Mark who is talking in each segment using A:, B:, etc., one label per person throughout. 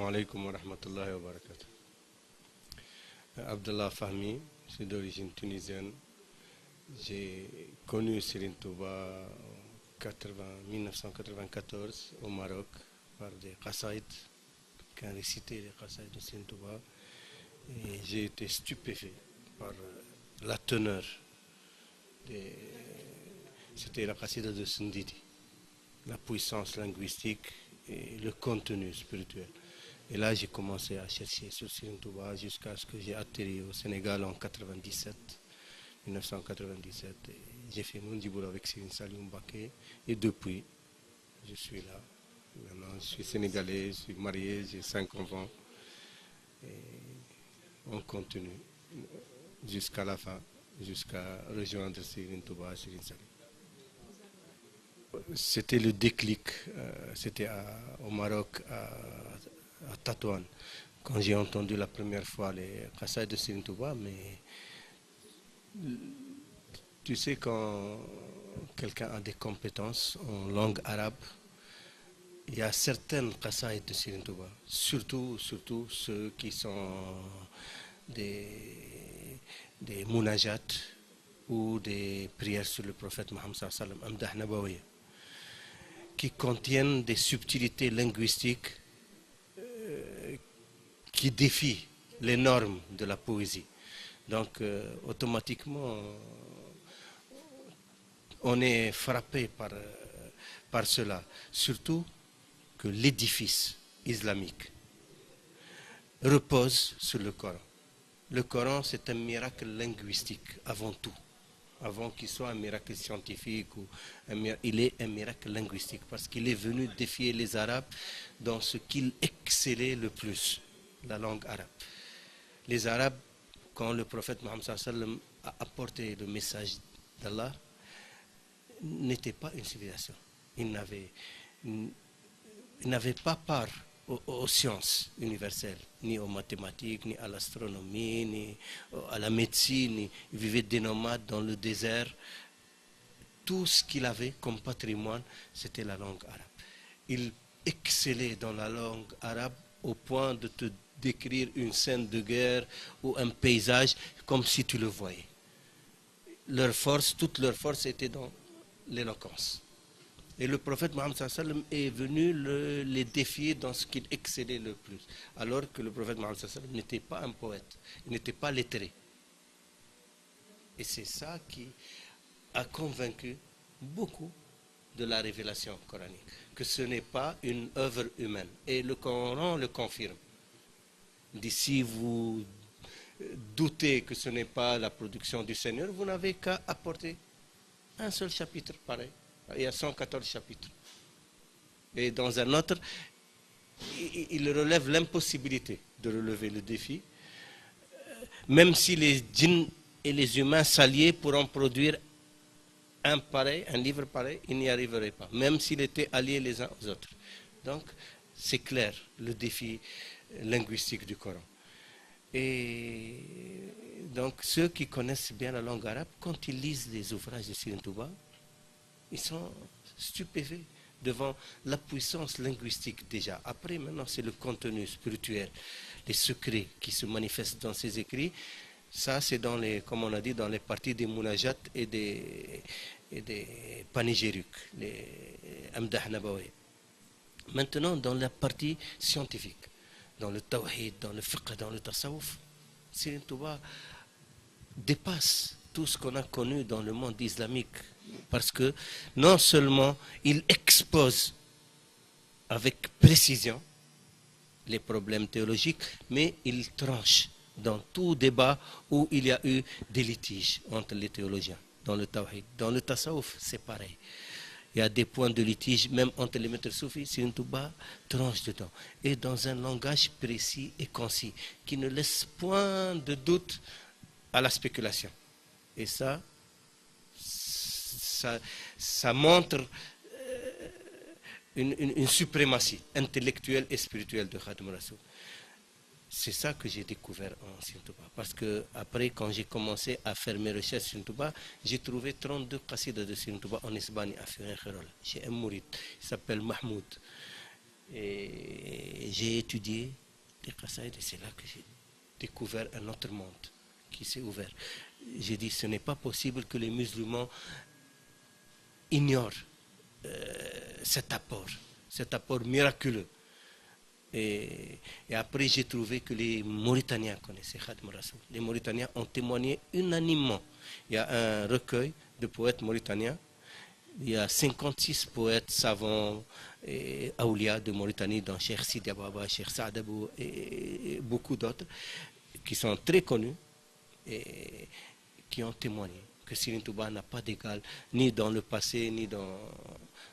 A: Assalamu alaikum wa rahmatullahi wa barakatuh. Abdallah Fahmi, je suis d'origine tunisienne. J'ai connu Serigne Touba en 1994 au Maroc par des qassaïd, qui ont récité les qassaïd de Serigne Touba. Et j'ai été stupéfait par la teneur. C'était la qasida de Sindidi, la puissance linguistique et le contenu spirituel. Et là, j'ai commencé à chercher sur Serigne Touba jusqu'à ce que j'ai atterri au Sénégal en 1997. J'ai fait mon dibour avec Serigne Saliou Mbacké et depuis, je suis là. Maintenant, je suis sénégalais, je suis marié, j'ai 5 enfants. Et on continue jusqu'à la fin, jusqu'à rejoindre Serigne Touba et Serigne Saliou. C'était le déclic, c'était au Maroc, à Tatouane, quand j'ai entendu la première fois les qassaïd de Serigne Touba. Mais tu sais, quand quelqu'un a des compétences en langue arabe, il y a certaines qassaïd de Serigne Touba, surtout ceux qui sont des munajat ou des prières sur le prophète Mohammed sallallahu alayhi wa sallam, Amdah Nabawiya, qui contiennent des subtilités linguistiques qui défient les normes de la poésie. Donc automatiquement, on est frappé par cela. Surtout que l'édifice islamique repose sur le Coran. Le Coran, c'est un miracle linguistique avant tout. Avant qu'il soit un miracle scientifique, il est un miracle linguistique parce qu'il est venu défier les Arabes dans ce qu'ils excellaient le plus, la langue arabe. Les Arabes, quand le prophète Mohammed sallallahu alayhi wa sallam a apporté le message d'Allah, n'étaient pas une civilisation. Ils n'avaient pas part aux sciences universelles, ni aux mathématiques, ni à l'astronomie, ni à la médecine. Ils vivaient des nomades dans le désert. Tout ce qu'il avait comme patrimoine, c'était la langue arabe. Il excellait dans la langue arabe au point de te décrire une scène de guerre ou un paysage comme si tu le voyais. Toute leur force était dans l'éloquence. Et le prophète Mohammed sallallahu alayhi wa sallam est venu les défier dans ce qu'il excellait le plus. Alors que le prophète Mohammed sallallahu alayhi wa sallam n'était pas un poète, il n'était pas lettré. Et c'est ça qui a convaincu beaucoup de la révélation coranique, que ce n'est pas une œuvre humaine. Et le Coran le confirme. Il dit, si vous doutez que ce n'est pas la production du Seigneur, vous n'avez qu'à apporter un seul chapitre pareil. Il y a 114 chapitres. Et dans un autre, il relève l'impossibilité de relever le défi. Même si les djinns et les humains s'alliaient pour en produire un livre pareil, ils n'y arriveraient pas, même s'ils étaient alliés les uns aux autres. Donc, c'est clair, le défi linguistique du Coran. Et donc, ceux qui connaissent bien la langue arabe, quand ils lisent les ouvrages de Serigne Touba, ils sont stupéfaits devant la puissance linguistique déjà. Après, maintenant, c'est le contenu spirituel, les secrets qui se manifestent dans ces écrits. Ça, c'est comme on a dit, dans les parties des munajat et des panégyriques, les Amdah Nabawi. Maintenant, dans la partie scientifique, dans le tawhid, dans le fiqh, dans le tasawwuf, Serigne Touba dépasse tout ce qu'on a connu dans le monde islamique. Parce que non seulement il expose avec précision les problèmes théologiques, mais il tranche dans tout débat où il y a eu des litiges entre les théologiens, dans le tawhid. Dans le tasawwuf, c'est pareil. Il y a des points de litige, même entre les maîtres soufis, Serigne Touba tranche dedans. Et dans un langage précis et concis, qui ne laisse point de doute à la spéculation. Et ça montre une suprématie intellectuelle et spirituelle de Khadim Rassoul. C'est ça que j'ai découvert en Serigne Touba. Parce que après, quand j'ai commencé à faire mes recherches sur Serigne Touba, j'ai trouvé 32 qasidas de Serigne Touba en Isbani à Firin Khairol. J'ai un mouride, il s'appelle Mahmoud. Et j'ai étudié les Qassaïd et c'est là que j'ai découvert un autre monde qui s'est ouvert. J'ai dit, ce n'est pas possible que les musulmans ignorent cet apport miraculeux. Et après, j'ai trouvé que les Mauritaniens connaissaient Khadim Rassoul. Les Mauritaniens ont témoigné unanimement. Il y a un recueil de poètes mauritaniens. Il y a 56 poètes savants et Aoulia de Mauritanie, dont Cheikh Sidi Ababa, Cheikh Saadabou et beaucoup d'autres, qui sont très connus et qui ont témoigné que Serigne Touba n'a pas d'égal, ni dans le passé, ni dans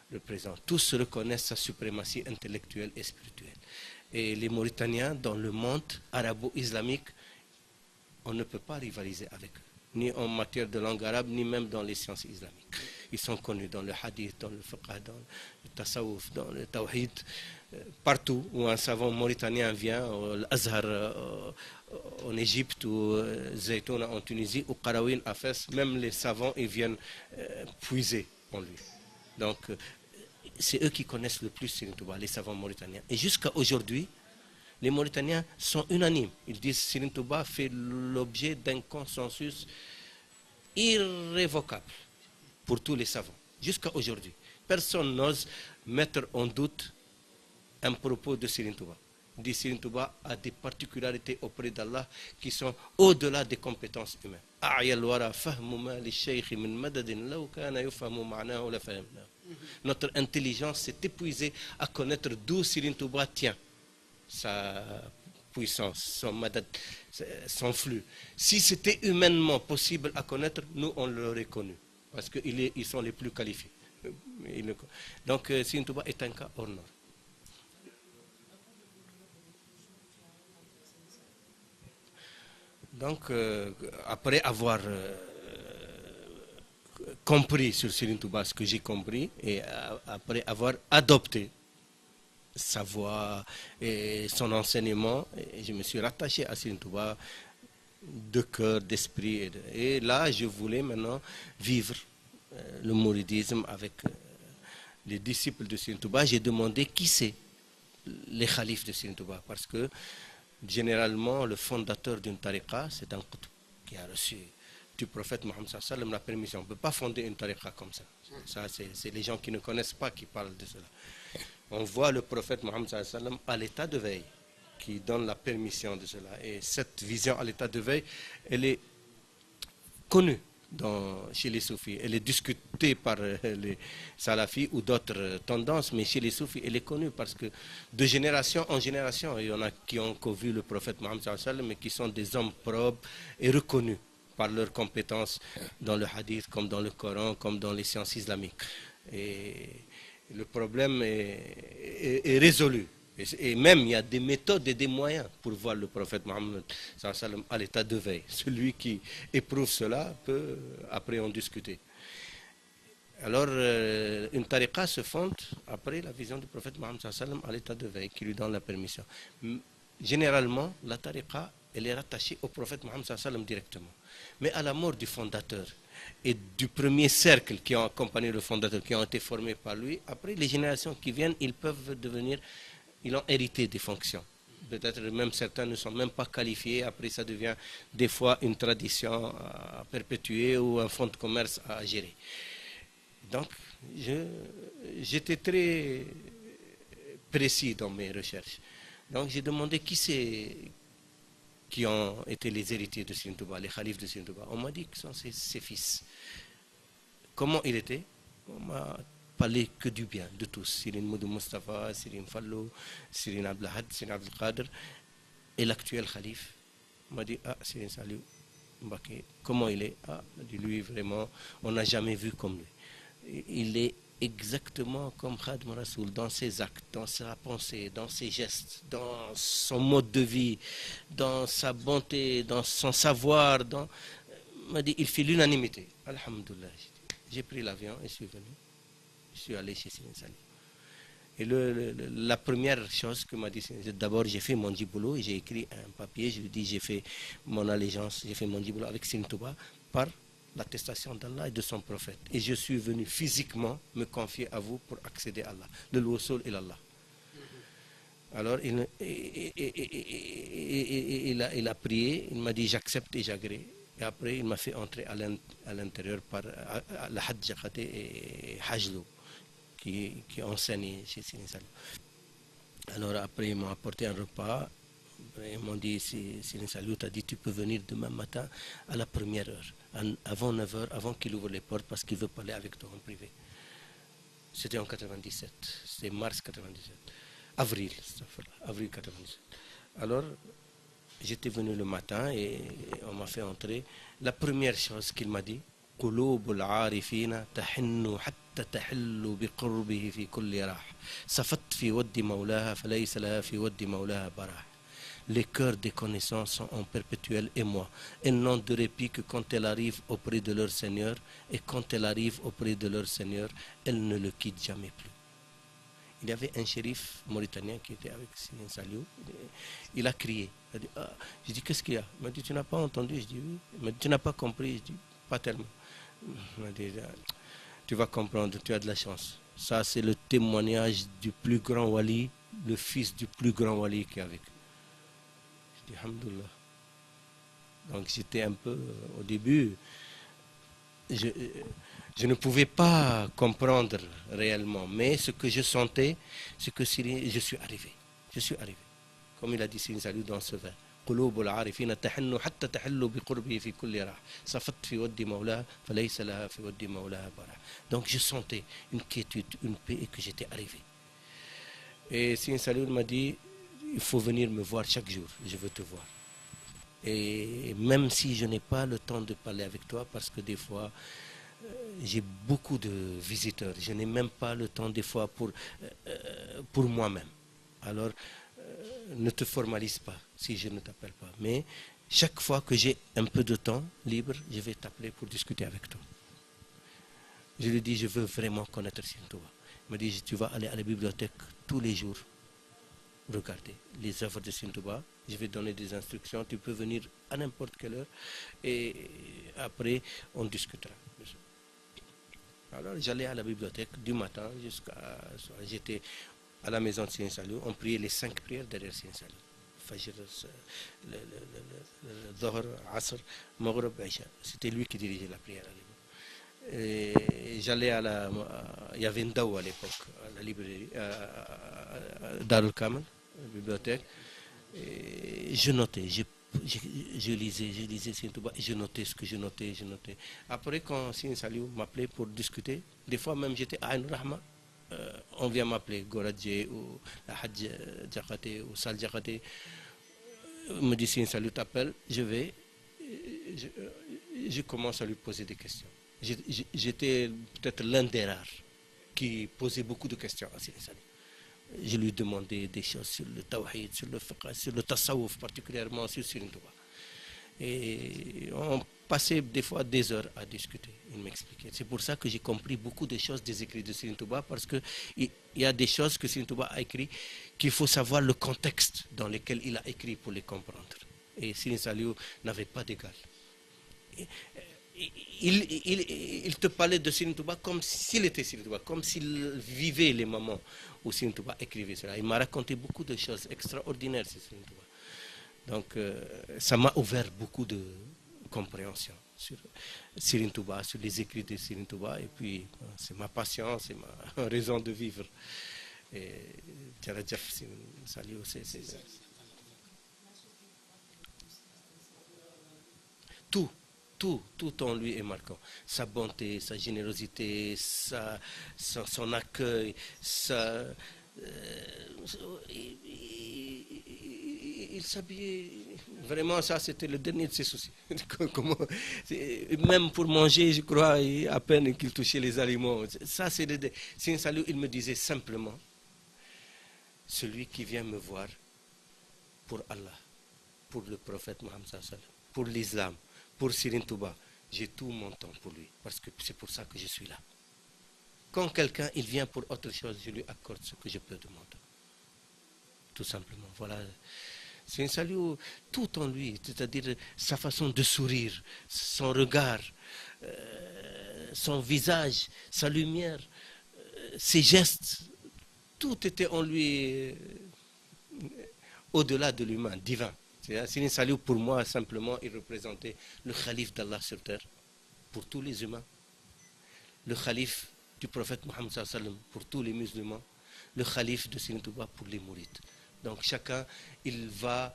A: le présent. Tous reconnaissent sa suprématie intellectuelle et spirituelle. Et les Mauritaniens, dans le monde arabo-islamique, on ne peut pas rivaliser avec eux, ni en matière de langue arabe, ni même dans les sciences islamiques. Ils sont connus dans le hadith, dans le fiqh, dans le tasawwuf, dans le tawhid. Partout où un savant mauritanien vient, l'Azhar en Égypte, ou Zaytouna en Tunisie, ou Qarawin à Fès, même les savants ils viennent puiser en lui. Donc, c'est eux qui connaissent le plus Serigne Touba, les savants mauritaniens. Et jusqu'à aujourd'hui, les Mauritaniens sont unanimes. Ils disent que Serigne Touba fait l'objet d'un consensus irrévocable pour tous les savants, jusqu'à aujourd'hui. Personne n'ose mettre en doute un propos de Serigne Touba. Il dit Serigne Touba a des particularités auprès d'Allah qui sont au-delà des compétences humaines. Notre intelligence s'est épuisée à connaître d'où Serigne Touba tient sa puissance, son madad, son flux. Si c'était humainement possible à connaître, nous on l'aurait connu, parce qu'ils sont les plus qualifiés. Donc Serigne Touba est un cas hors norme. Donc après avoir compris sur Serigne Touba ce que j'ai compris, et après avoir adopté sa voix et son enseignement, et je me suis rattaché à Serigne Touba de cœur, d'esprit. Et là, je voulais maintenant vivre le mouridisme avec les disciples de Serigne Touba. J'ai demandé qui c'est les khalifes de Serigne Touba, parce que généralement, le fondateur d'une tariqa, c'est un qutb qui a reçu du prophète Mohammed sallallahu alayhi wa sallam la permission. On ne peut pas fonder une tariqa comme ça. Ça, c'est les gens qui ne connaissent pas qui parlent de cela. On voit le prophète Mohammed sallallahu alayhi wa sallam à l'état de veille, qui donne la permission de cela. Et cette vision à l'état de veille, elle est connue chez les soufis. Elle est discutée par les salafis ou d'autres tendances, mais chez les soufis, elle est connue parce que de génération en génération, il y en a qui ont vu le prophète Mohammed sallallahu alayhi wa sallam, mais qui sont des hommes probes et reconnus par leurs compétences dans le hadith, comme dans le Coran, comme dans les sciences islamiques. Et le problème est résolu. Et même, il y a des méthodes et des moyens pour voir le prophète Mohammed sallallahu alayhi wa sallam à l'état de veille. Celui qui éprouve cela peut après en discuter. Alors, une tariqa se fonde après la vision du prophète Mohammed sallallahu alayhi wa sallam à l'état de veille, qui lui donne la permission. Généralement, la tariqa, elle est rattachée au prophète Mohammed sallallahu alayhi wa sallam directement. Mais à la mort du fondateur et du premier cercle qui ont accompagné le fondateur, qui ont été formés par lui, après les générations qui viennent, ils peuvent devenir, ils ont hérité des fonctions. Peut-être même certains ne sont même pas qualifiés, après ça devient des fois une tradition à perpétuer ou un fonds de commerce à gérer. Donc, j'étais très précis dans mes recherches. Donc j'ai demandé qui ont été les héritiers de Serigne Touba, les khalifes de Serigne Touba. On m'a dit que ce sont ses fils. Comment il était? On m'a parlé que du bien de tous. Serigne Moudou Mustafa, Serigne Fallou, Serigne Abdelhad, Serigne Abdel Qadir. Et l'actuel khalife m'a dit, ah, Serigne Saliou Mbacké, comment il est? Ah, lui vraiment, on n'a jamais vu comme lui. Il est exactement comme Khadim Rassoul dans ses actes, dans sa pensée, dans ses gestes, dans son mode de vie, dans sa bonté, dans son savoir. Il m'a dit, il fait l'unanimité. Alhamdoulilah. J'ai pris l'avion et je suis venu. Je suis allé chez Serigne Saliou. Et la première chose que m'a dit, d'abord j'ai fait mon djiboulot et j'ai écrit un papier, je lui dis j'ai fait mon allégeance, j'ai fait mon djiboulot avec Serigne Touba par l'attestation d'Allah et de son prophète. Et je suis venu physiquement me confier à vous pour accéder à Allah. Le Wussoul et Allah. Alors, il a prié, il m'a dit j'accepte et j'agrée. Et après, il m'a fait entrer à l'intérieur par la Hadj Jakate et Hajlo, qui enseignait chez Sini Salou. Alors, après, ils m'ont apporté un repas. Ils m'ont dit Sini Salou t'a dit tu peux venir demain matin à la première heure, avant 9 heures, avant qu'il ouvre les portes, parce qu'il veut parler avec toi en privé. C'était en 97, c'était mars 97. Avril 97. Alors, j'étais venu le matin et on m'a fait entrer. La première chose qu'il m'a dit, قلوب العارفين تحن حتى تحل بقربه في كل راح صفت في ود مولاها فليس لها في ود مولاها براح. Les cœurs des connaissances sont en perpétuel émoi. Elles n'ont de répit que quand elles arrivent auprès de leur Seigneur, et quand elles arrivent auprès de leur Seigneur, elles ne le quittent jamais plus. Il y avait un shérif mauritanien qui était avec Sinin Saliou. Il a crié. Il a dit, ah. Je dis, qu'est-ce qu'il y a? Il m'a dit, tu n'as pas entendu? Je dis, oui. Il m'a dit, tu n'as pas compris? Je dis, pas tellement. Il m'a dit, tu vas comprendre, tu as de la chance. Ça, c'est le témoignage du plus grand wali, le fils du plus grand wali qui est avec. Je dis, alhamdoulilah. Donc j'étais un peu, au début, je ne pouvais pas comprendre réellement, mais ce que je sentais, c'est que je suis arrivé. Je suis arrivé. Comme il a dit Sini Salou dans ce vers. قلوب العارفين تحن حتى تحل بقربه في كل راح صفت في ود مولاها فليس لها في ود مولاها براح. Donc je sentais une quiétude, une paix, et que j'étais arrivé. Et Sini Salou m'a dit, il faut venir me voir chaque jour, je veux te voir. Et même si je n'ai pas le temps de parler avec toi, parce que des fois, j'ai beaucoup de visiteurs, je n'ai même pas le temps des fois pour moi-même. Alors, ne te formalise pas si je ne t'appelle pas. Mais chaque fois que j'ai un peu de temps libre, je vais t'appeler pour discuter avec toi. Je lui dis, je veux vraiment connaître Sine Touba. Il me dit, tu vas aller à la bibliothèque tous les jours, regarder les œuvres de Sine Touba. Je vais donner des instructions, tu peux venir à n'importe quelle heure et après on discutera. Alors j'allais à la bibliothèque du matin jusqu'à... J'étais à la maison de Sine Salou, on priait les 5 prières derrière Sine Salou. Fajr, Dhuhr, Asr, Maghrib, Isha. C'était lui qui dirigeait la prière à l'époque. Et j'allais à la... Il y avait une dawa à l'époque, à la librairie, à Darul Kamal, à la bibliothèque. Et je notais, je lisais Sine Touba, et je notais ce que je notais. Après, quand Sine Salou m'appelait pour discuter, des fois même j'étais à Aïn Rahma, on vient m'appeler Goradje ou la Hadj Jakate ou Sal Jakate, me dit Sine Salou t'appelle, je commence à lui poser des questions. J'étais peut-être l'un des rares qui posait beaucoup de questions à Sine Salou. Je lui demandais des choses sur le tawhid, sur le fiqh, sur le tasawwuf, particulièrement sur Sine Touba. Et on passait des fois des heures à discuter. Il m'expliquait. C'est pour ça que j'ai compris beaucoup de choses des écrits de Sine Touba, parce qu'il y a des choses que Sine Touba a écrites qu'il faut savoir le contexte dans lequel il a écrit pour les comprendre. Et Sine Salou n'avait pas d'égal. Il te parlait de Sine Touba comme s'il était Sine Touba, comme s'il vivait les moments où Sine Touba écrivait cela. Il m'a raconté beaucoup de choses extraordinaires sur Sine Touba. Donc ça m'a ouvert beaucoup de compréhension sur Sine Touba, sur les écrits de Sine Touba. Et puis c'est ma passion, c'est ma raison de vivre. Et Djaradjaf Sine Salou, c'est tout en lui est marquant. Sa bonté, sa générosité, son accueil, il s'habillait. Vraiment, ça, c'était le dernier de ses soucis. Même pour manger, je crois, à peine qu'il touchait les aliments. Ça, c'est Sine Salou, il me disait simplement, celui qui vient me voir pour Allah, pour le prophète Mohammed, pour l'islam, pour Sine Touba, j'ai tout mon temps pour lui, parce que c'est pour ça que je suis là. Quand quelqu'un il vient pour autre chose, je lui accorde ce que je peux de mon temps. Tout simplement. Voilà. Sine Salou, tout en lui, c'est-à-dire sa façon de sourire, son regard, son visage, sa lumière, ses gestes, tout était en lui au-delà de l'humain, divin. Sirine Saliou, pour moi, simplement, il représentait le calife d'Allah sur terre, pour tous les humains, le calife du prophète Mohammed sallallahu alayhi wa sallam pour tous les musulmans, le calife de Sirine Touba pour les mourides. Donc chacun, il va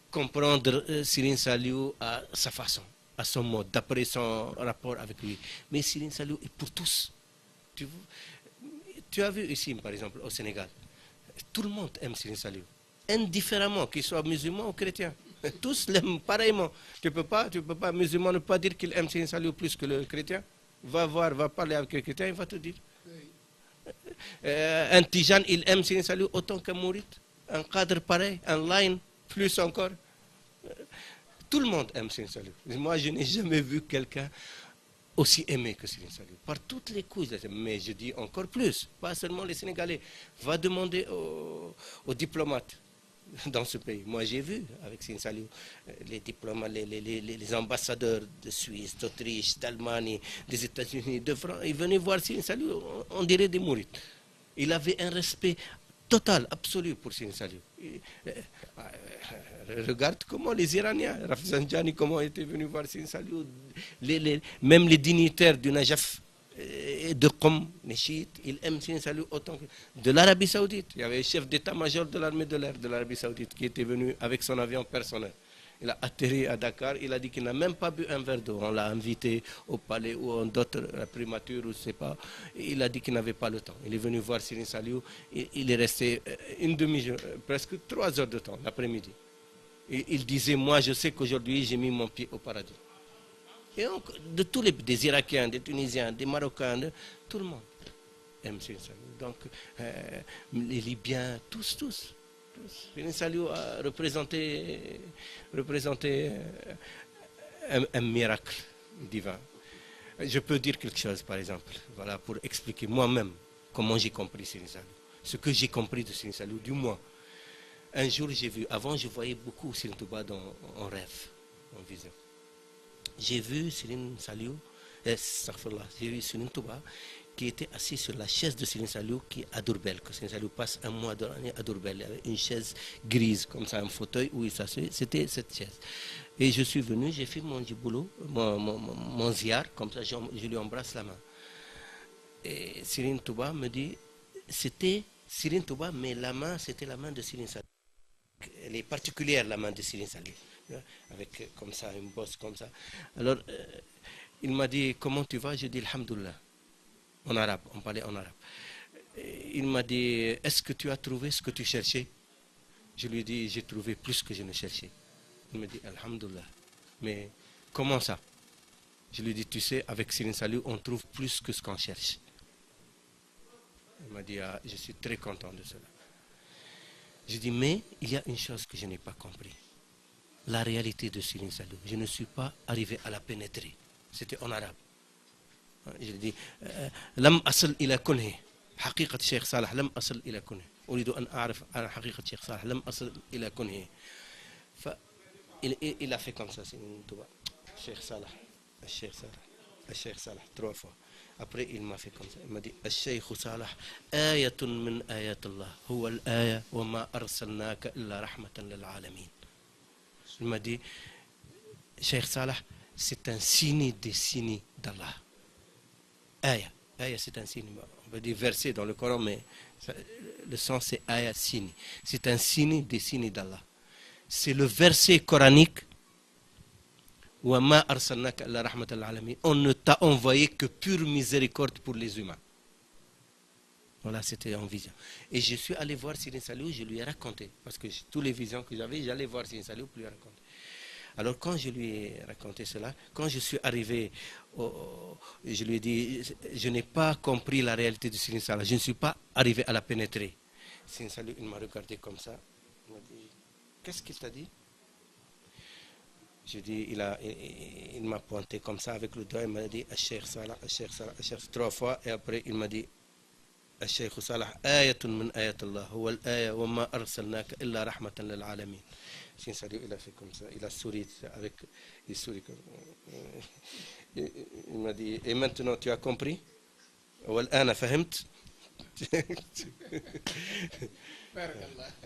A: comprendre Sirine Saliou à sa façon, à son mode, d'après son rapport avec lui. Mais Sirine Saliou est pour tous. Tu as vu ici, par exemple, au Sénégal, tout le monde aime Sirine Saliou, indifféremment qu'il soit musulman ou chrétien. Tous l'aiment pareillement. Tu peux pas, musulman, ne pas dire qu'il aime Sirine Saliou plus que le chrétien. Va parler avec le chrétien, il va te dire. Un tijane, il aime Sirine Saliou autant qu'un mouride. Un cadre pareil, un line, plus encore. Tout le monde aime Sirine Saliou. Moi, je n'ai jamais vu quelqu'un aussi aimé que Sirine Saliou. Par toutes les couches. Mais je dis encore plus, pas seulement les Sénégalais. Va demander aux diplomates dans ce pays. Moi, j'ai vu avec Sirine Saliou les diplomates, les ambassadeurs de Suisse, d'Autriche, d'Allemagne, des États-Unis, de France. Ils venaient voir Sirine Saliou, on dirait des mourides. Il avait un respect total, absolu pour Sirine Saliou. Regarde comment les Iraniens, Rafsanjani, comment étaient venus voir Sirine Saliou, même les dignitaires du Najaf, de Qom, les chiites, ils aiment Sirine Saliou autant que de l'Arabie Saoudite. Il y avait le chef d'état-major de l'armée de l'air de l'Arabie Saoudite qui était venu avec son avion personnel. Il a atterri à Dakar, il a dit qu'il n'a même pas bu un verre d'eau. On l'a invité au palais ou en d'autres primatures, ou je ne sais pas. Il a dit qu'il n'avait pas le temps. Il est venu voir Sirine Saliou, il est resté une demi-journée, presque 3 heures de temps l'après-midi. Il disait, moi je sais qu'aujourd'hui j'ai mis mon pied au paradis. Et donc, de tous des Irakiens, des Tunisiens, des Marocains, tout le monde aime Sirine Saliou. Donc, les Libyens, tous. Sirine Saliou a représenté un miracle divin. Je peux dire quelque chose, par exemple, voilà, pour expliquer moi-même comment j'ai compris Sirine Saliou. Ce que j'ai compris de Sirine Saliou, du moins. Un jour, j'ai vu, avant je voyais beaucoup Sirine Touba en rêve, en vision. J'ai vu Sirine Saliou, j'ai vu Sirine Touba qui était assis sur la chaise de Sirine Saliou qui est à Dourbel, que Sirine Saliou passe un mois de l'année à Dourbel. Il y avait une chaise grise, comme ça, un fauteuil où il s'asseyait, c'était cette chaise. Et je suis venu, j'ai fait mon boulot, mon ziar, comme ça je lui embrasse la main. Et Sirine Touba me dit, c'était Sirine Touba, mais la main, c'était la main de Sirine Saliou. Elle est particulière, la main de Sirine Saliou, avec comme ça, une bosse comme ça. Alors, il m'a dit, comment tu vas? Je dis, alhamdoulilah, en arabe, on parlait en arabe. Il m'a dit, est-ce que tu as trouvé ce que tu cherchais? Je lui ai dit, j'ai trouvé plus que je ne cherchais. Il me dit, alhamdoulilah, mais comment ça? Je lui ai dit, tu sais, avec Sirine Saliou, on trouve plus que ce qu'on cherche. Il m'a dit, ah, je suis très content de cela. Je dis, mais il y a une chose que je n'ai pas compris. La réalité de Sirine Saliou. Je ne suis pas arrivé à la pénétrer. C'était en arabe. Je dis, لم أصل إلى كنه حقيقة الشيخ صالح لم أصل إلى كنه أريد أن أعرف عن حقيقة الشيخ صالح لم أصل إلى كنه. Il a fait comme ça, Sirine Touba. Cheikh Salah, Cheikh Salah, 3 fois. Après, il m'a fait comme ça. Il m'a dit, Cheikh Salah, ayatun min ayatullah, huwa al-aya wa ma arsalnaka illa rahmatan lil alamin. Il m'a dit, Cheikh Salah, c'est un signe des signes d'Allah. Aya, c'est un signe. On peut dire verset dans le Coran, mais le sens c'est aya, signe. C'est un signe des signes d'Allah. C'est le verset coranique. On ne t'a envoyé que pure miséricorde pour les humains. Voilà, c'était en vision. Et je suis allé voir Sirine Saliou, je lui ai raconté. Parce que toutes les visions que j'avais, j'allais voir Sirine Saliou pour lui raconter. Alors quand je lui ai raconté cela, quand je suis arrivé, je lui ai dit, je n'ai pas compris la réalité de Sirine Saliou, je ne suis pas arrivé à la pénétrer. Sirine Saliou, il m'a regardé comme ça, il m'a dit, qu'est-ce qu'il t'a dit? Je dis, il m'a pointé comme ça avec le doigt, il m'a dit, Cheikh Salah, 3 fois, et après il m'a dit, Cheikh Salah, ayatun min ayatullah, huwa al-aya wa ma arsalnaka illa rahmatan lil alamin. Sirine Saliou, il a fait comme ça, il a souri avec, il sourit comme il m'a dit, et maintenant tu as compris? Wal ana fahimt?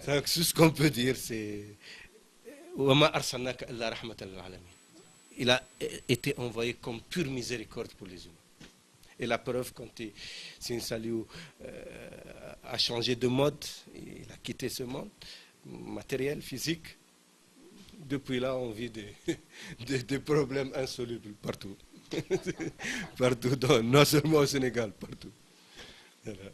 A: Donc, tout ce qu'on peut dire, c'est وَمَا أَرْسَلْنَاكَ إِلَّا رَحْمَةً لِلْعَالَمِينَ. Il a été envoyé comme pure miséricorde pour les humains. Et la preuve, quand Sine Saliou a changé de mode, il a quitté ce monde matériel, physique. Depuis là, on vit des problèmes insolubles partout. Partout, non seulement au Sénégal, partout. Voilà.